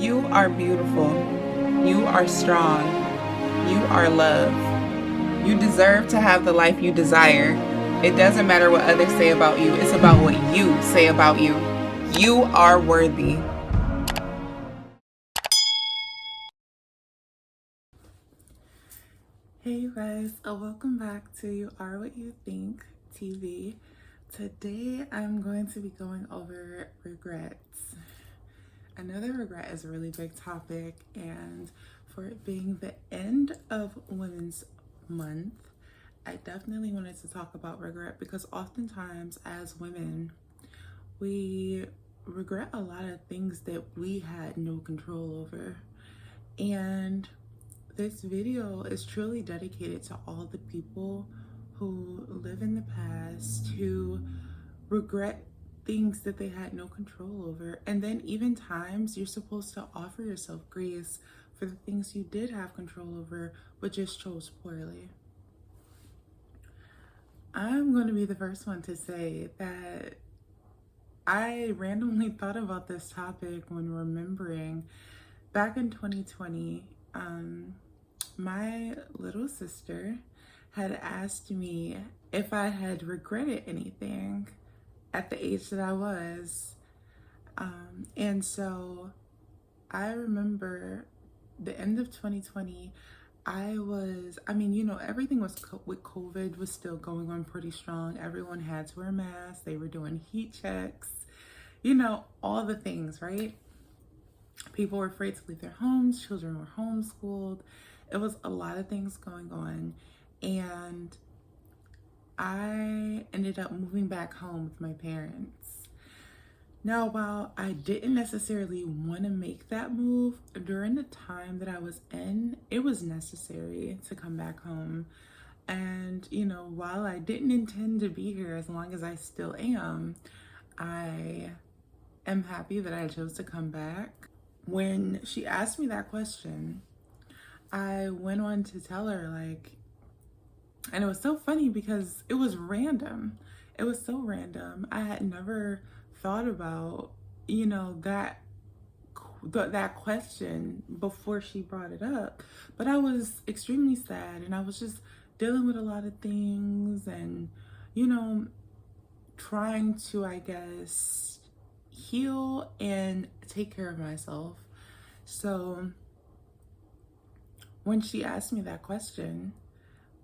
You are beautiful. You are strong. You are love. You deserve to have the life you desire. It doesn't matter what others say about you. It's about what you say about you. You are worthy. Hey you guys, welcome back to You Are What You Think TV. Today I'm going to be going over regrets. I know that regret is a really big topic, and for it being the end of Women's Month, I definitely wanted to talk about regret because oftentimes as women, we regret a lot of things that we had no control over. And this video is truly dedicated to all the people who live in the past, who regret things that they had no control over. And then even times you're supposed to offer yourself grace for the things you did have control over, but just chose poorly. I'm going to be the first one to say that I randomly thought about this topic when remembering back in 2020, my little sister had asked me if I had regretted anything at the age that I was. And so I remember the end of 2020, everything was with COVID was still going on pretty strong. Everyone had to wear masks. They were doing heat checks, all the things, right? People were afraid to leave their homes. Children were homeschooled. It was a lot of things going on. And I ended up moving back home with my parents. Now, while I didn't necessarily want to make that move, during the time that I was in, it was necessary to come back home. And, while I didn't intend to be here as long as I still am, I am happy that I chose to come back. When she asked me that question, I went on to tell her, and it was so funny because it was random. It was so random. I had never thought about, that question before she brought it up. But I was extremely sad, and I was just dealing with a lot of things and, trying to, I guess, heal and take care of myself. So when she asked me that question,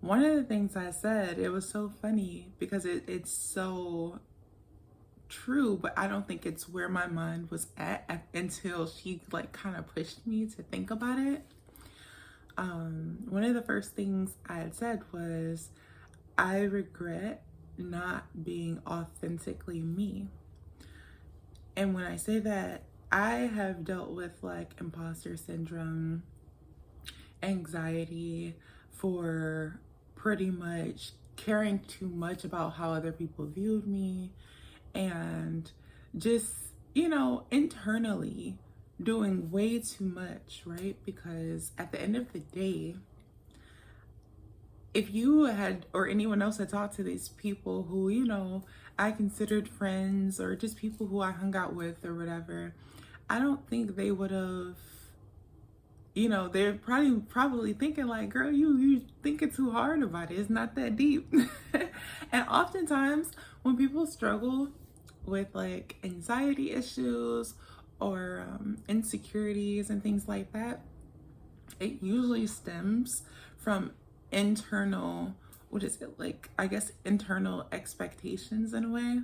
one of the things I said, it was so funny because it's so true, but I don't think it's where my mind was at until she kind of pushed me to think about it. One of the first things I had said was, I regret not being authentically me. And when I say that, I have dealt with imposter syndrome, anxiety for pretty much caring too much about how other people viewed me, and just, internally doing way too much, right? Because at the end of the day, if you had, or anyone else had talked to these people who, I considered friends or just people who I hung out with or whatever, I don't think they would have, they're probably thinking girl, you thinking too hard about it. It's not that deep. And oftentimes when people struggle with anxiety issues or insecurities and things like that, it usually stems from internal, internal expectations in a way.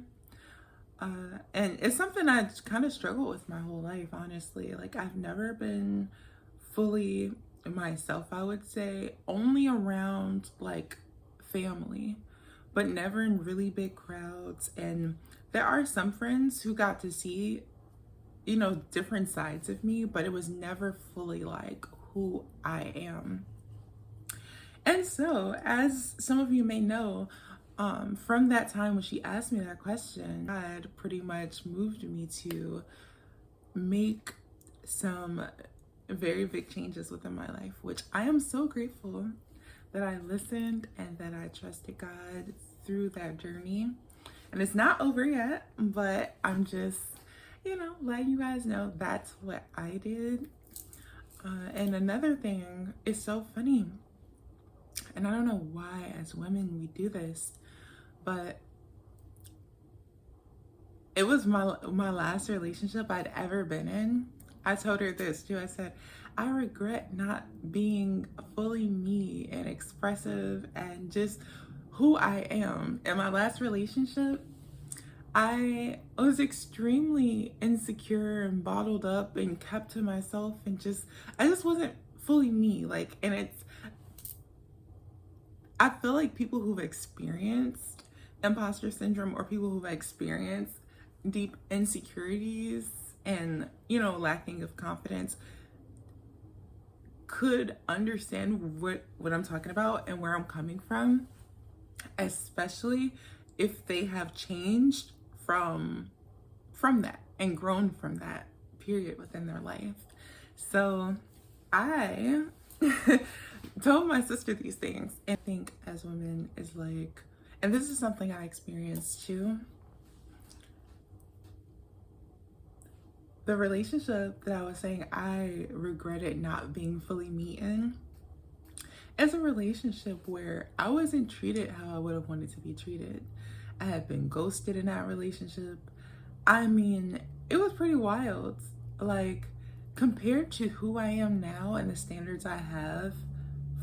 And it's something I kind of struggled with my whole life, honestly. I've never been fully myself, I would say, only around family, but never in really big crowds. And there are some friends who got to see, different sides of me, but it was never fully who I am. And so, as some of you may know, from that time when she asked me that question, God pretty much moved me to make some very big changes within my life, which I am so grateful that I listened and that I trusted God through that journey. And it's not over yet, but I'm just, letting you guys know that's what I did. And another thing is so funny, and I don't know why as women we do this, but it was my last relationship I'd ever been in. I told her this too. I said, I regret not being fully me and expressive and just who I am. In my last relationship, I was extremely insecure and bottled up and kept to myself and I just wasn't fully me. I feel like people who've experienced imposter syndrome or people who've experienced deep insecurities and, lacking of confidence could understand what I'm talking about and where I'm coming from, especially if they have changed from that and grown from that period within their life. So I told my sister these things, and I think as women is like, and this is something I experienced too. The relationship that I was saying I regretted not being fully me in is a relationship where I wasn't treated how I would have wanted to be treated. I had been ghosted in that relationship. I mean, it was pretty wild. Like, compared to who I am now and the standards I have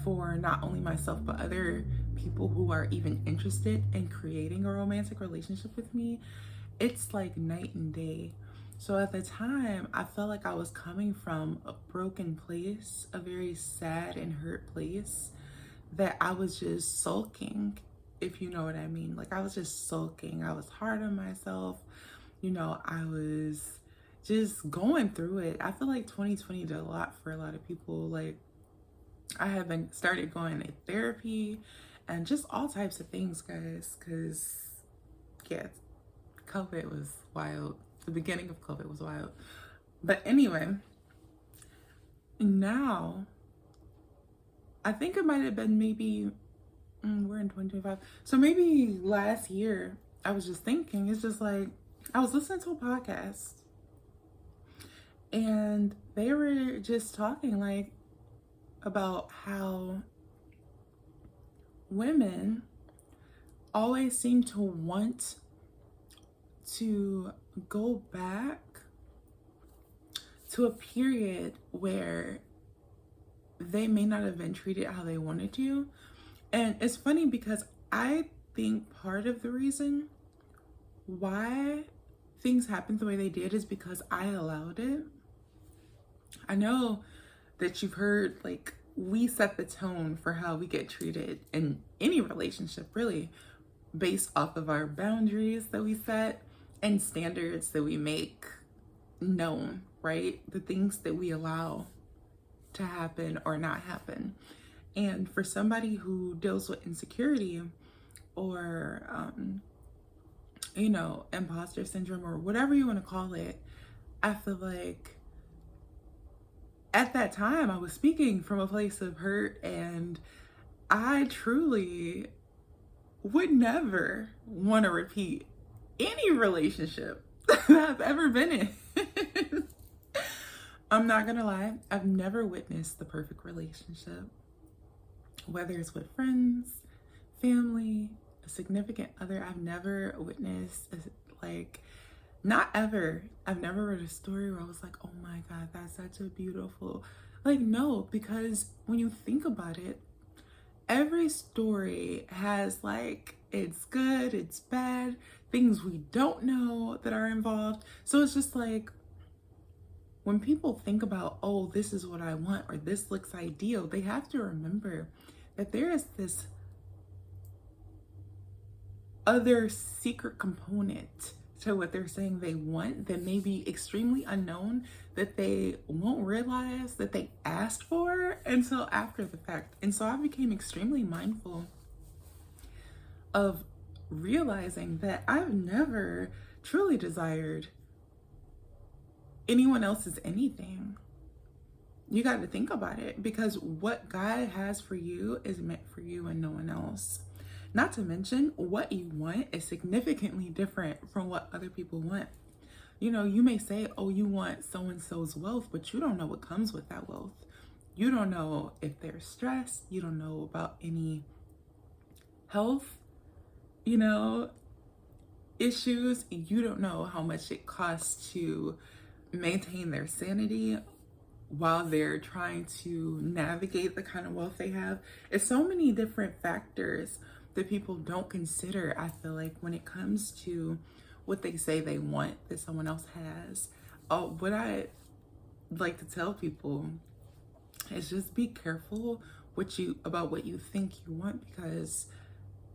for not only myself, but other people who are even interested in creating a romantic relationship with me, it's like night and day. So at the time, I felt like I was coming from a broken place, a very sad and hurt place, that I was just sulking, if you know what I mean. Like, I was just sulking. I was hard on myself. I was just going through it. I feel like 2020 did a lot for a lot of people. Like, I have started going to therapy and just all types of things, guys, because, yeah, COVID was wild. The beginning of COVID was wild. But anyway, now, I think it might have been maybe, we're in 2025. So maybe last year, I was just thinking, it's just like, I was listening to a podcast and they were just talking like about how women always seem to want to go back to a period where they may not have been treated how they wanted to. And it's funny because I think part of the reason why things happened the way they did is because I allowed it. I know that you've heard, like, we set the tone for how we get treated in any relationship, really, based off of our boundaries that we set and standards that we make known, right? The things that we allow to happen or not happen. And for somebody who deals with insecurity or, imposter syndrome or whatever you want to call it, I feel like at that time I was speaking from a place of hurt, and I truly would never want to repeat any relationship that I've ever been in. I'm not gonna lie, I've never witnessed the perfect relationship. Whether it's with friends, family, a significant other, I've never witnessed, not ever. I've never read a story where I was like, oh my God, that's such a beautiful, no, because when you think about it, every story has it's good, it's bad, things we don't know that are involved. So it's just like, when people think about, oh, this is what I want or this looks ideal, they have to remember that there is this other secret component to what they're saying they want that may be extremely unknown, that they won't realize that they asked for until after the fact. And so I became extremely mindful of realizing that I've never truly desired anyone else's anything. You got to think about it, because what God has for you is meant for you and no one else. Not to mention, what you want is significantly different from what other people want. You know, you may say, oh, you want so and so's wealth, but you don't know what comes with that wealth. You don't know if they're stressed. You don't know about any health, you know, issues. You don't know how much it costs to maintain their sanity while they're trying to navigate the kind of wealth they have. It's so many different factors that people don't consider, I feel like, when it comes to what they say they want that someone else has. What I like to tell people is just be careful about what you think you want, because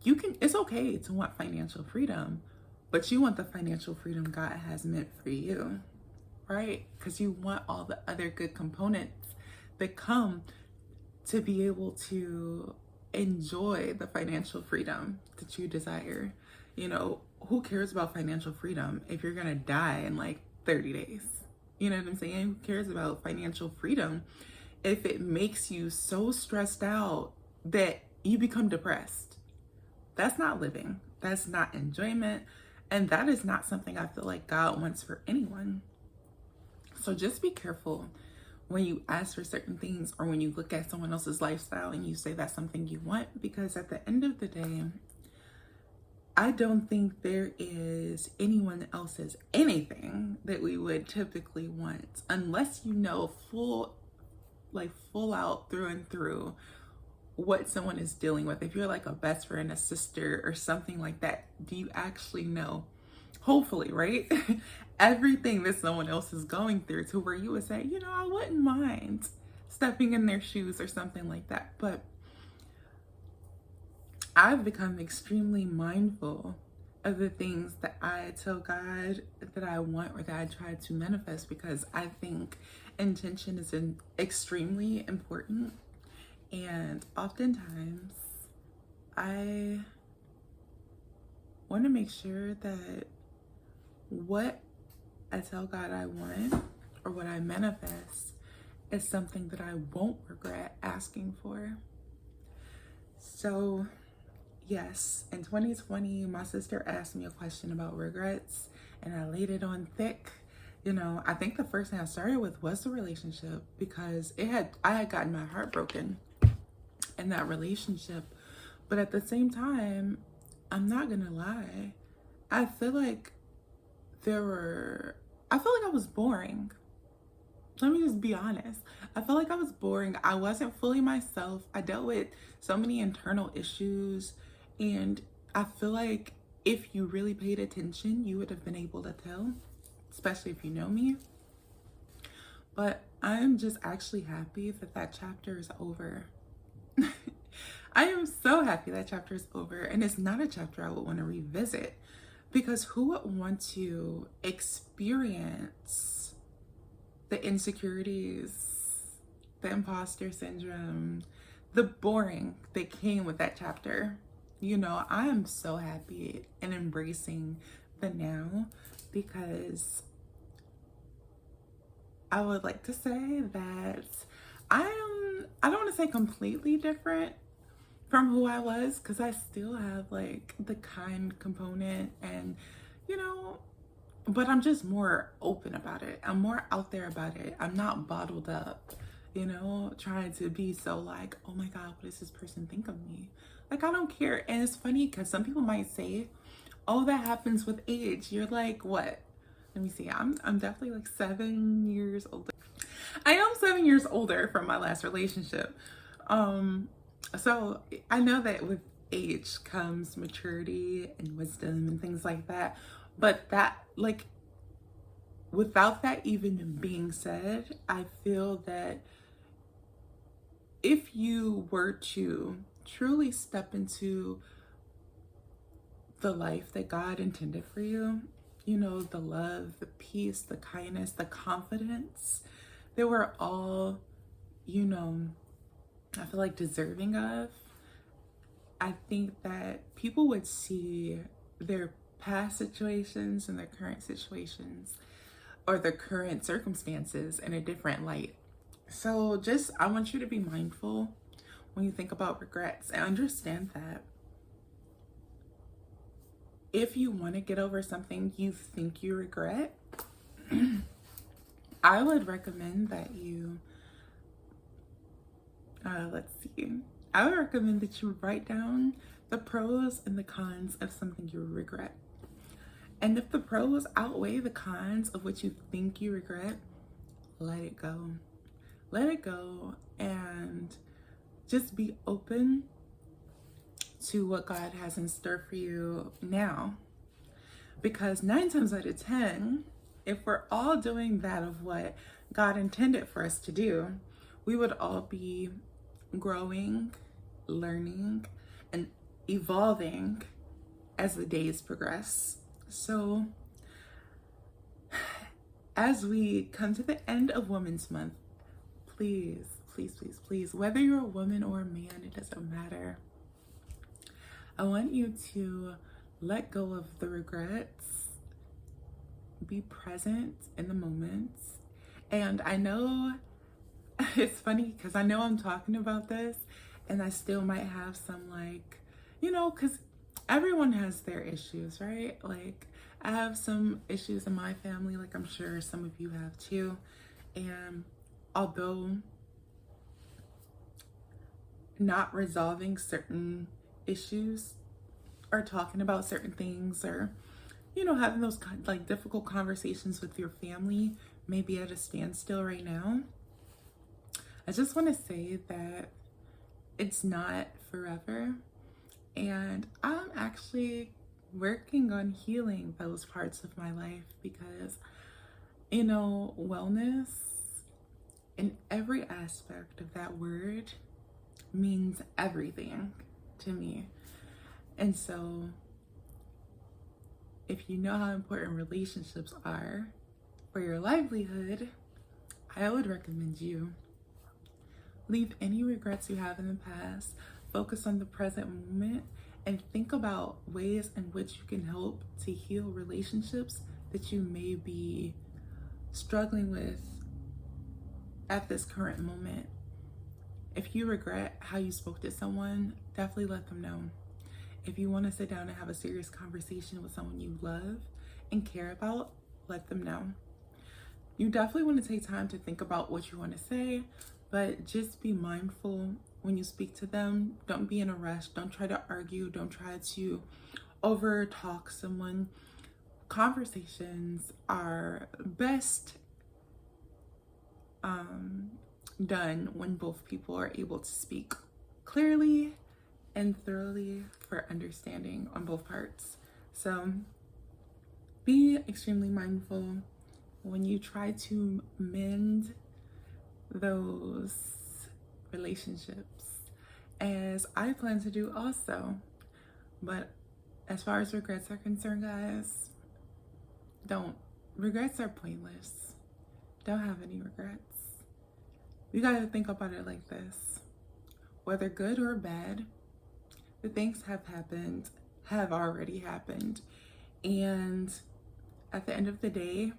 it's okay to want financial freedom, but you want the financial freedom God has meant for you, right? Because you want all the other good components that come to be able to enjoy the financial freedom that you desire. You know, who cares about financial freedom if you're gonna die in like 30 days? You know what I'm saying? Who cares about financial freedom if it makes you so stressed out that you become depressed? That's not living. That's not enjoyment. And that is not something I feel like God wants for anyone. So just be careful when you ask for certain things, or when you look at someone else's lifestyle and you say that's something you want, because at the end of the day, I don't think there is anyone else's anything that we would typically want, unless you know full out through and through what someone is dealing with. If you're like a best friend, a sister, or something like that, do you actually know, hopefully, right? Everything that someone else is going through, to where you would say, you know, I wouldn't mind stepping in their shoes or something like that. But I've become extremely mindful of the things that I tell God that I want, or that I try to manifest, because I think intention is extremely important. And oftentimes I want to make sure that what I tell God I want, or what I manifest, is something that I won't regret asking for. So yes, in 2020, my sister asked me a question about regrets, and I laid it on thick. You know, I think the first thing I started with was the relationship, because I had gotten my heart broken in that relationship. But at the same time, I'm not gonna lie, I feel like I was boring. Let me just be honest. I felt like I was boring. I wasn't fully myself. I dealt with so many internal issues, and I feel like if you really paid attention, you would have been able to tell, especially if you know me. But I'm just actually happy that that chapter is over. I am so happy that chapter is over, and it's not a chapter I would want to revisit, because who would want to experience the insecurities, the imposter syndrome, the boring that came with that chapter? You know, I am so happy and embracing the now, because I would like to say that I don't want to say completely different from who I was, because I still have like the kind component, and you know, but I'm just more open about it. I'm more out there about it. I'm not bottled up, you know, trying to be so like, oh my God, what does this person think of me? Like, I don't care. And it's funny because some people might say, oh, that happens with age. You're like, what? Let me see. I'm definitely like 7 years older. I am 7 years older from my last relationship. So I know that with age comes maturity and wisdom and things like that. But that, like, without that even being said, I feel that if you were to truly step into the life that God intended for you, you know, the love, the peace, the kindness, the confidence that we're all, you know, I feel like deserving of, I think that people would see their past situations and their current situations, or their current circumstances, in a different light. So just, I want you to be mindful when you think about regrets, and understand that if you want to get over something you think you regret, I would recommend that you, let's see, I would recommend that you write down the pros and the cons of something you regret. And if the pros outweigh the cons of what you think you regret, let it go. Let it go and just be open to what God has in store for you now. Because 9 times out of 10, if we're all doing that of what God intended for us to do, we would all be growing, learning, and evolving as the days progress. So, as we come to the end of Women's Month, please, please, please, please, whether you're a woman or a man, it doesn't matter. I want you to let go of the regrets, be present in the moments. And I know it's funny because I know I'm talking about this and I still might have some, like, because everyone has their issues, right? Like, I have some issues in my family, like I'm sure some of you have too. And although not resolving certain issues or talking about certain things, or having those like difficult conversations with your family may be at a standstill right now, I just want to say that it's not forever, and I'm actually working on healing those parts of my life because wellness in every aspect of that word means everything to me. And so if you know how important relationships are for your livelihood, I would recommend you leave any regrets you have in the past, focus on the present moment, and think about ways in which you can help to heal relationships that you may be struggling with at this current moment. If you regret how you spoke to someone, definitely let them know. If you want to sit down and have a serious conversation with someone you love and care about, let them know. You definitely want to take time to think about what you want to say, but just be mindful when you speak to them. Don't be in a rush. Don't try to argue. Don't try to over talk someone. Conversations are best done when both people are able to speak clearly and thoroughly for understanding on both parts. So be extremely mindful when you try to mend those relationships, as I plan to do also. But as far as regrets are concerned, guys, don't. Regrets are pointless. Don't have any regrets. You gotta think about it like this. Whether good or bad, the things have already happened. And at the end of the day,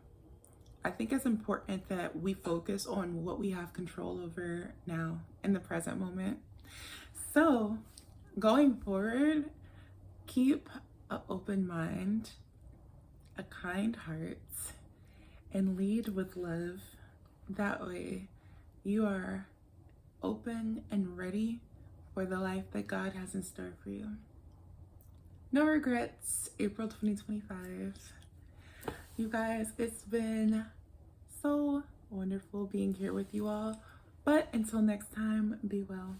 I think it's important that we focus on what we have control over now in the present moment. So going forward, keep an open mind, a kind heart, and lead with love. That way you are open and ready for the life that God has in store for you. No regrets, April 2025. You guys, it's been so wonderful being here with you all. But until next time, be well.